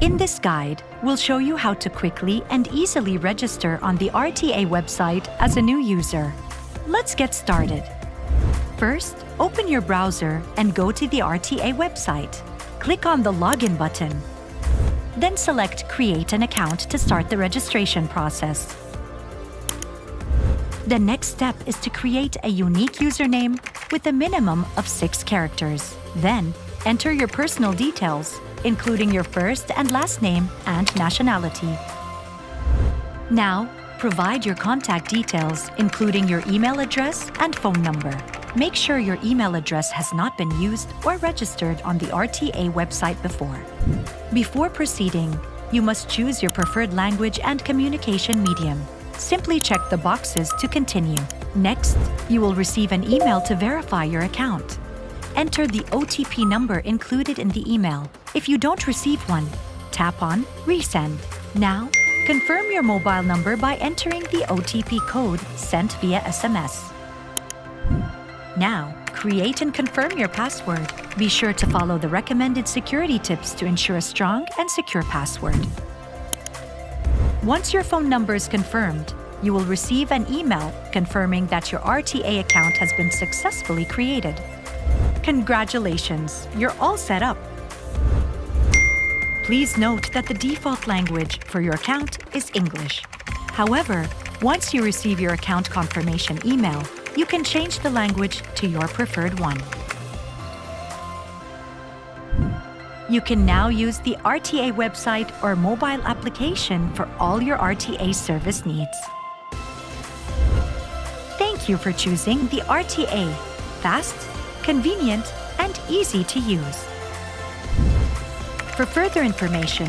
In this guide, we'll show you how to quickly and easily register on the RTA website as a new user. Let's get started. First, open your browser and go to the RTA website. Click on the Login button. Then select Create an account to start the registration process. The next step is to create a unique username with a minimum of 6 characters. Then, enter your personal details, including your first and last name and nationality. Now, provide your contact details, including your email address and phone number. Make sure your email address has not been used or registered on the RTA website before. Before proceeding, you must choose your preferred language and communication medium. Simply check the boxes to continue. Next, you will receive an email to verify your account. Enter the OTP number included in the email. If you don't receive one, tap on Resend. Now, confirm your mobile number by entering the OTP code sent via SMS. Now, create and confirm your password. Be sure to follow the recommended security tips to ensure a strong and secure password. Once your phone number is confirmed, you will receive an email confirming that your RTA account has been successfully created. Congratulations, you're all set up. Please note that the default language for your account is English. However, once you receive your account confirmation email, you can change the language to your preferred one. You can now use the RTA website or mobile application for all your RTA service needs. Thank you for choosing the RTA. Fast, convenient, and easy to use. For further information,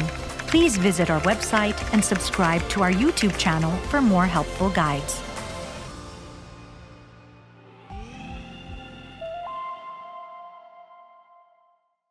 please visit our website and subscribe to our YouTube channel for more helpful guides.